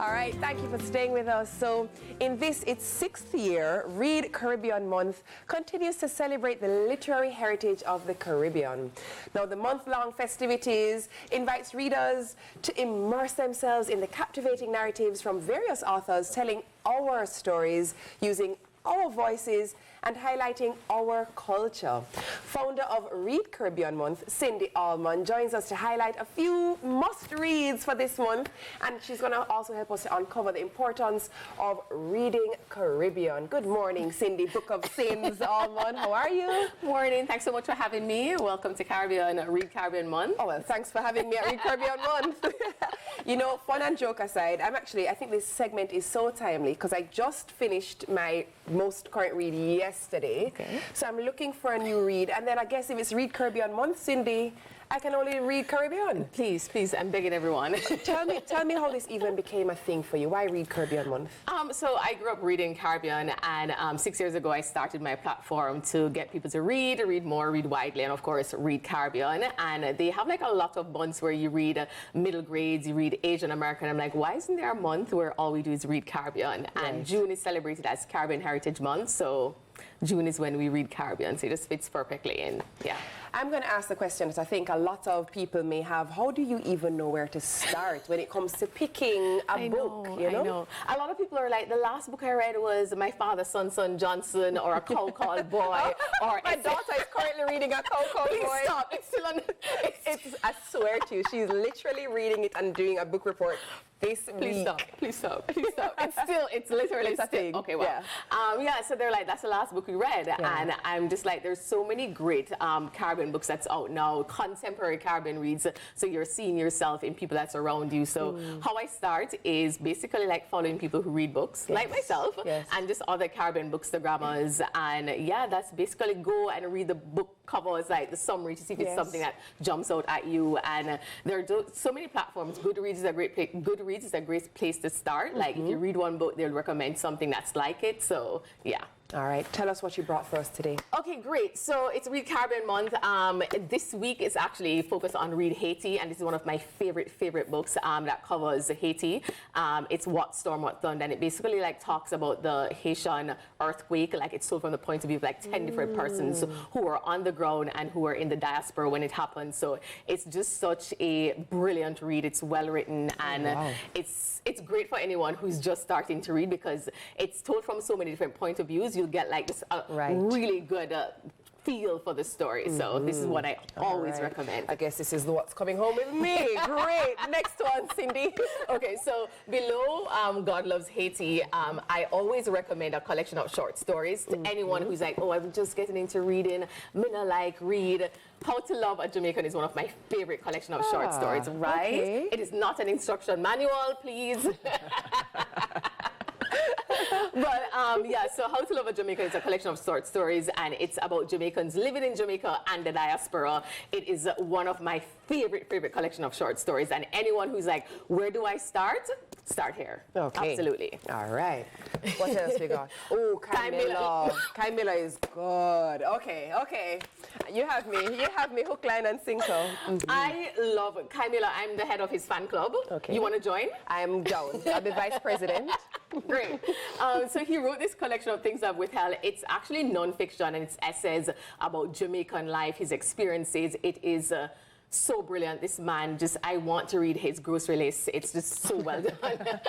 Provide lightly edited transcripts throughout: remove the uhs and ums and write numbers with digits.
All right, thank you for staying with us. So in this, its 6th year, Read Caribbean Month continues to celebrate the literary heritage of the Caribbean. Now, the month-long festivities invites readers to immerse themselves in the captivating narratives from various authors telling our stories using our voices and highlighting our culture. Founder of Read Caribbean Month, Cindy Allman, joins us to highlight a few must-reads for this month, and she's going to also help us to uncover the importance of reading Caribbean. Good morning, Cindy, Book of Sins Allman. How are you? Morning. Thanks so much for having me. Welcome to Read Caribbean Month. Oh, well, thanks for having me at Read Caribbean Month. You know, fun and joke aside, I think this segment is so timely because I just finished my most current read yesterday. Okay. So I'm looking for a new read, and then I guess if it's Read Caribbean Month, Cindy, I can only read Caribbean. Please, please, I'm begging everyone. tell me how this even became a thing for you. Why Read Caribbean Month? So I grew up reading Caribbean, and 6 years ago I started my platform to get people to read more, read widely, and of course Read Caribbean. And they have like a lot of months where you read middle grades, you read Asian American. I'm like, why isn't there a month where all we do is read Caribbean? Right. And June is celebrated as Caribbean Heritage Month, so June is when we read Caribbean, so it just fits perfectly in. Yeah. I'm going to ask the question that I think a lot of people may have. How do you even know where to start when it comes to picking a book? You know? I know. A lot of people are like, the last book I read was My Father's Son Johnson, or A Cow Called Boy. Or my daughter is currently reading A Cow Called Boy. Please stop. It's still on. I swear to you, she's literally reading it and doing a book report. Please stop. It's literally a thing. Okay, well. Yeah. So they're like, that's the last book we read. Yeah. And I'm just like, there's so many great Caribbean books that's out now, contemporary Caribbean reads. So you're seeing yourself in people that's around you. So how I start is basically like following people who read books, like myself, and just other Caribbean bookstagrammas. And yeah, that's basically go and read the book covers, like the summary, to see if it's something that jumps out at you. And there are so many platforms. Goodreads is a great place. Goodreads is a great place to start. Like if you read one book, they'll recommend something that's like it. So yeah. All right, tell us what you brought for us today. Okay, great. So it's Read Caribbean Month. This week is actually focused on Read Haiti, and this is one of my favorite books that covers Haiti. It's What Storm, What Thunder, and it basically like talks about the Haitian earthquake. Like it's told from the point of view of like 10 different persons who were on the ground and who were in the diaspora when it happened. So it's just such a brilliant read. It's well written, and it's great for anyone who's just starting to read because it's told from so many different point of views. You'll get like this really good feel for the story. So this is what I always recommend. I guess this is what's coming home with me. Great. Next one, Cindy. Okay, so below God Loves Haiti, I always recommend a collection of short stories to anyone who's like, oh, I'm just getting into reading. Mina like read. How to Love a Jamaican is one of my favorite collection of short stories, right? Okay. It is not an instruction manual, please. But yeah, so How to Love a Jamaican is a collection of short stories, and it's about Jamaicans living in Jamaica and the diaspora. It is one of my favorite collection of short stories, and anyone who's like, where do I start? Start here. Okay. Absolutely. All right. What else we got? Oh, Camilla. Camilla is good. Okay. You have me hook, line, and sinker. I love Camilla. I'm the head of his fan club. Okay. You want to join? I'm down. I'll be vice president. Great. So he wrote this collection of things I've withheld. It's actually non-fiction, and it's essays about Jamaican life, his experiences. It is so brilliant. This man, I want to read his grocery list. It's just so well done.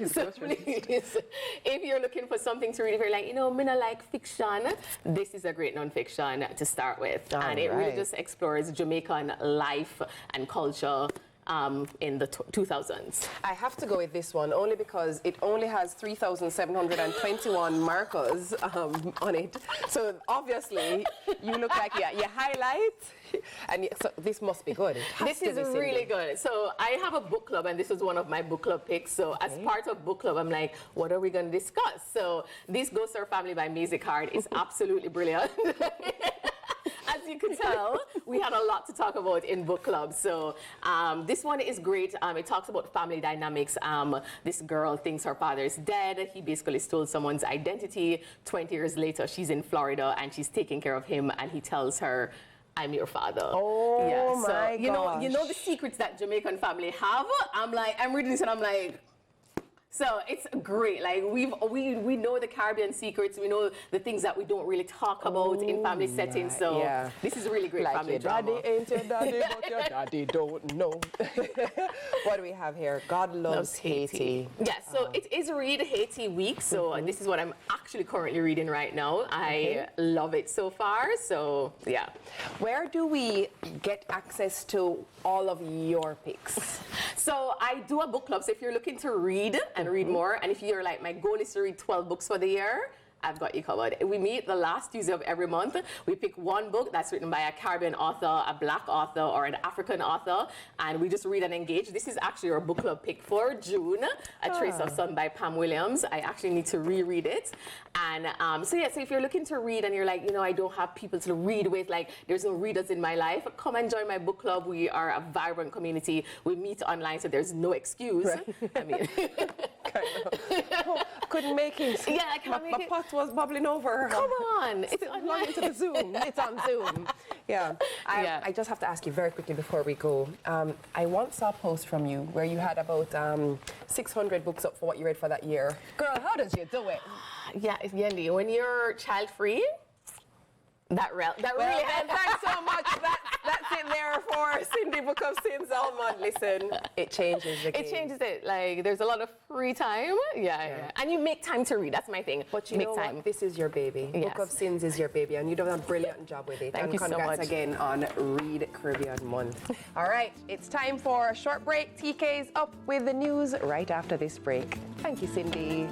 So please, if you're looking for something to read, if you're like, Mina like fiction, this is a great non-fiction to start with. And it really just explores Jamaican life and culture in the 2000s. I have to go with this one only because it only has 3,721 markers on it. So obviously you look like you highlight, and so this must be good. This is really good. So I have a book club, and this was one of my book club picks. So as part of book club, I'm like, what are we going to discuss? So this Ghost Our Family by Maisie Card is absolutely brilliant. As you can tell, we had a lot to talk about in book club. So this one is great. It talks about family dynamics. This girl thinks her father is dead. He basically stole someone's identity. 20 years later, she's in Florida, and she's taking care of him, and he tells her, I'm your father. Oh, yeah. So, you know the secrets that Jamaican family have. I'm reading this and I'm like, So it's great. Like we know the Caribbean secrets. We know the things that we don't really talk about in family settings. So this is really great, like family drama. Daddy ain't your daddy, but your daddy don't know. What do we have here? God loves Haiti. Yes. So it is Read Haiti Week. So this is what I'm actually currently reading right now. I love it so far. So yeah. Where do we get access to all of your picks? So I do a book club. So if you're looking to read and read more, and if you're like, my goal is to read 12 books for the year, I've got you covered. We meet the last Tuesday of every month. We pick one book that's written by a Caribbean author, a Black author, or an African author, and we just read and engage. This is actually our book club pick for June, A Trace of Sun by Pam Williams. I actually need to reread it. And so if you're looking to read and you're like, I don't have people to read with, like there's no readers in my life, come and join my book club. We are a vibrant community. We meet online, so there's no excuse. Right. I mean, couldn't make it. Yeah, I can't make my it. pot was bubbling over. Come on, it's online into the Zoom. It's on Zoom. Yeah. I just have to ask you very quickly before we go. I once saw a post from you where you had about 600 books up for what you read for that year. Girl, how did you do it? Yeah, it's Yendi. When you're child-free, that really helps. Thanks so much. That's it there for Cindy Book of Sins, Allman. Listen, it changes the game. It changes it. Like, there's a lot of free time. Yeah. And you make time to read. That's my thing. But you know what? This is your baby. Yes. Book of Sins is your baby, and you've done a brilliant job with it. Thank you so much. Congrats again on Read Caribbean Month. All right, it's time for a short break. TK's up with the news right after this break. Thank you, Cindy.